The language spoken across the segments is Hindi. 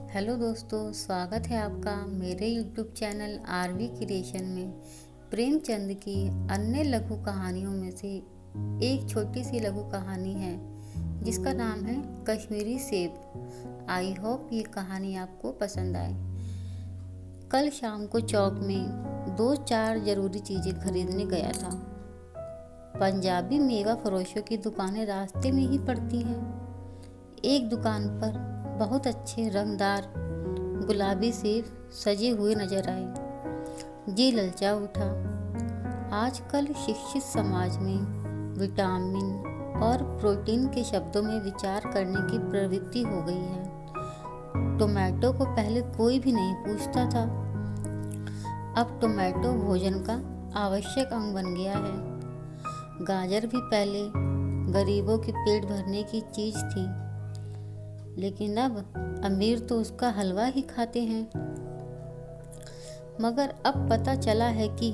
हेलो दोस्तों, स्वागत है आपका मेरे यूट्यूब चैनल आरवी क्रिएशन में। प्रेमचंद की अन्य लघु कहानियों में से एक छोटी सी लघु कहानी है जिसका नाम है कश्मीरी सेब। आई होप ये कहानी आपको पसंद आए। कल शाम को चौक में 2-4 ज़रूरी चीज़ें खरीदने गया था। पंजाबी मेवा फरोशों की दुकानें रास्ते में ही पड़ती हैं। एक दुकान पर बहुत अच्छे रंगदार गुलाबी सेब सजे हुए नजर आए। जी ललचा उठा। आजकल शिक्षित समाज में विटामिन और प्रोटीन के शब्दों में विचार करने की प्रवृत्ति हो गई है। टोमेटो को पहले कोई भी नहीं पूछता था, अब टोमेटो भोजन का आवश्यक अंग बन गया है। गाजर भी पहले गरीबों के पेट भरने की चीज थी, लेकिन अब अमीर तो उसका हलवा ही खाते हैं। मगर अब पता चला है कि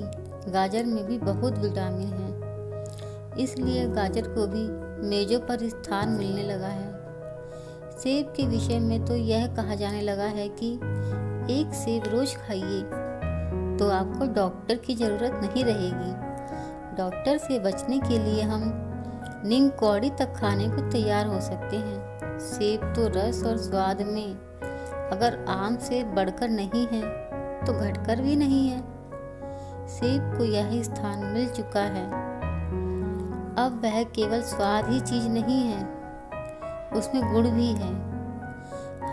गाजर में भी बहुत विटामिन है, इसलिए गाजर को भी मेजों पर स्थान मिलने लगा है। सेब के विषय में तो यह कहा जाने लगा है कि एक सेब रोज खाइए तो आपको डॉक्टर की ज़रूरत नहीं रहेगी। डॉक्टर से बचने के लिए हम नीम कौड़ी तक खाने को तैयार हो सकते हैं। सेब तो रस और स्वाद में अगर आम से बढ़कर नहीं है तो घटकर भी नहीं है। सेब को यह स्थान मिल चुका है। अब वह केवल स्वाद ही चीज नहीं है, उसमें गुण भी है।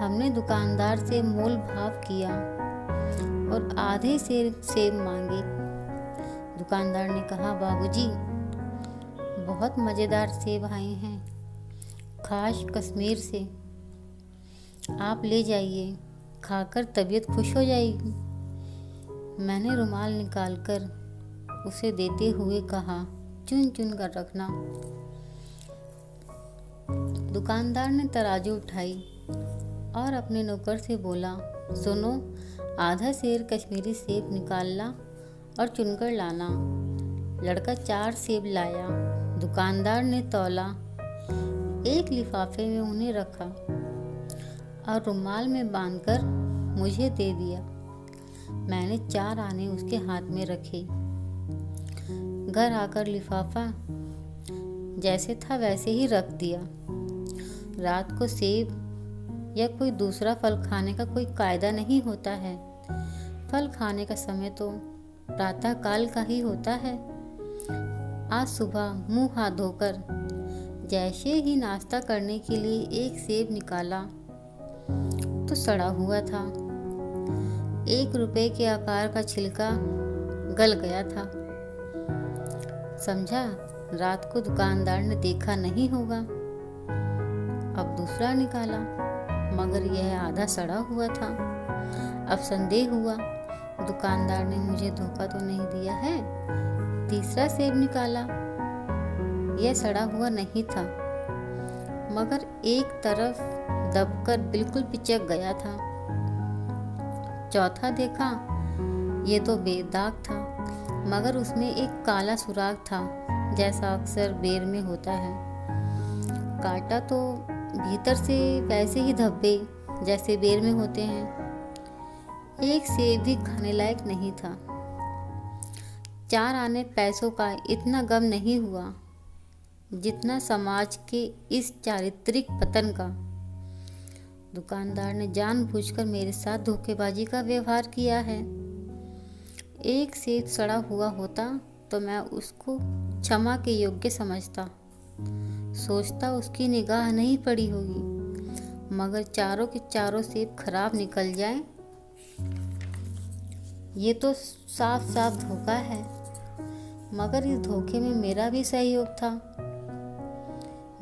हमने दुकानदार से मोल भाव किया और आधे सेब मांगे। दुकानदार ने कहा, बाबूजी, बहुत मजेदार सेब आए हैं, खास कश्मीर से, आप ले जाइए, खाकर तबीयत खुश हो जाएगी। मैंने रुमाल निकालकर उसे देते हुए कहा, चुन चुन कर रखना। दुकानदार ने तराजू उठाई और अपने नौकर से बोला, सुनो, आधा सेर कश्मीरी सेब निकालना और चुनकर लाना। लड़का 4 सेब लाया। दुकानदार ने तौला, एक लिफाफे में उन्हें रखा और रुमाल में बांधकर मुझे दे दिया। मैंने 4 आने उसके हाथ में रखे। घर आकर लिफाफा जैसे था वैसे ही रख दिया। रात को सेब या कोई दूसरा फल खाने का कोई कायदा नहीं होता है। फल खाने का समय तो प्रातः काल का ही होता है। आज सुबह मुंह हाथ धोकर जैसे ही नाश्ता करने के लिए एक सेब निकाला तो सड़ा हुआ था। 1 रुपए के आकार का छिलका गल गया था। समझा रात को दुकानदार ने देखा नहीं होगा। अब दूसरा निकाला, मगर यह आधा सड़ा हुआ था। अब संदेह हुआ, दुकानदार ने मुझे धोखा तो नहीं दिया है। तीसरा सेब निकाला, यह सड़ा हुआ नहीं था, मगर एक तरफ दबकर बिल्कुल पिचक गया था। चौथा देखा, ये तो बेदाग था, मगर उसमें एक काला सुराग था, जैसा अक्सर बेर में होता है। काटा तो भीतर से वैसे ही धब्बे जैसे बेर में होते हैं। एक सेब भी खाने लायक नहीं था। 4 आने पैसों का इतना गम नहीं हुआ जितना समाज के इस चारित्रिक पतन का। दुकानदार ने जानबूझकर मेरे साथ धोखेबाजी का व्यवहार किया है। एक सेब सड़ा हुआ होता तो मैं उसको क्षमा के योग्य समझता, सोचता उसकी निगाह नहीं पड़ी होगी। मगर चारों के चारों सेब खराब निकल जाएं, ये तो साफ साफ धोखा है। मगर इस धोखे में मेरा भी सहयोग था।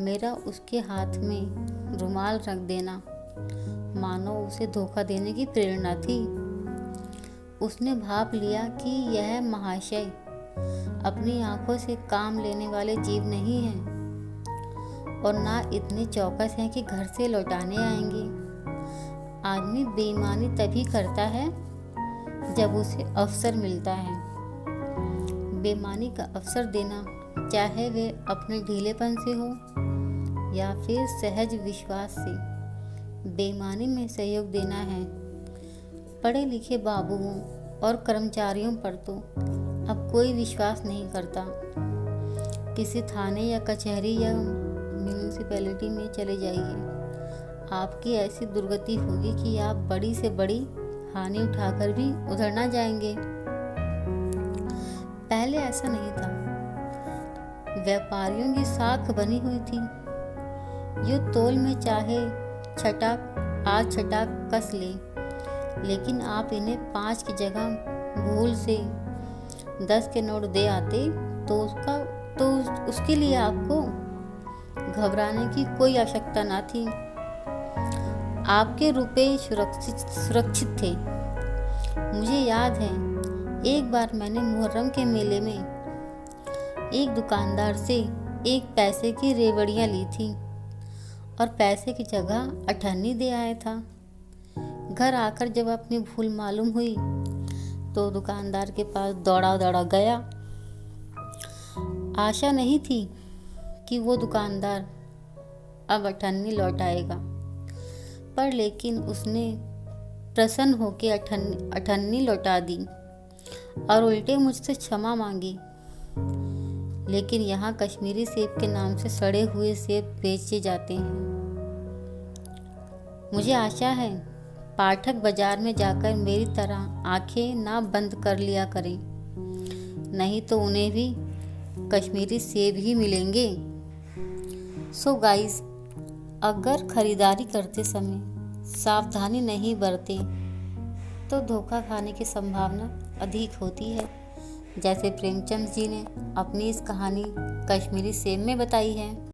मेरा उसके हाथ में रुमाल रख देना मानो उसे धोखा देने की प्रेरणा थी। उसने भाप लिया कि यह महाशय अपनी आंखों से काम लेने वाले जीव नहीं हैं और ना इतने चौकस हैं कि घर से लौटाने आएंगे। आदमी बेईमानी तभी करता है जब उसे अवसर मिलता है। बेईमानी का अवसर देना, चाहे वे अपने ढीलेपन से हो या फिर सहज विश्वास से, बेईमानी में सहयोग देना है। पढ़े लिखे बाबुओं और कर्मचारियों पर तो अब कोई विश्वास नहीं करता। किसी थाने या कचहरी या म्यूनिसिपैलिटी में चले जाइए, आपकी ऐसी दुर्गति होगी कि आप बड़ी से बड़ी हानि उठाकर भी उधर ना जाएंगे। पहले ऐसा नहीं था। व्यापारियों की साख बनी हुई थी। यो तोल में चाहे छटाक कस ले, लेकिन आप इन्हें 5 की जगह भूल से 10 के नोट दे आते तो उसके लिए आपको घबराने की कोई आवश्यकता ना थी। आपके रुपए सुरक्षित थे। मुझे याद है, एक बार मैंने मुहर्रम के मेले में एक दुकानदार से 1 पैसे की रेवड़ियाँ ली थी और पैसे की जगह 98 दे आया था। घर आकर जब अपनी भूल मालूम हुई तो दुकानदार के पास दौड़ा गया। आशा नहीं थी कि वो दुकानदार अब 98 लौटाएगा, पर लेकिन उसने प्रसन्न होकर 98 लौटा दी और उल्टे मुझसे क्षमा मांगी। लेकिन यहाँ कश्मीरी सेब के नाम से सड़े हुए सेब बेचे जाते हैं। मुझे आशा है पाठक बाजार में जाकर मेरी तरह आंखें ना बंद कर लिया करें, नहीं तो उन्हें भी कश्मीरी सेब ही मिलेंगे। सो गाइस, अगर खरीदारी करते समय सावधानी नहीं बरतें तो धोखा खाने की संभावना अधिक होती है, जैसे प्रेमचंद जी ने अपनी इस कहानी कश्मीरी सेब में बताई है।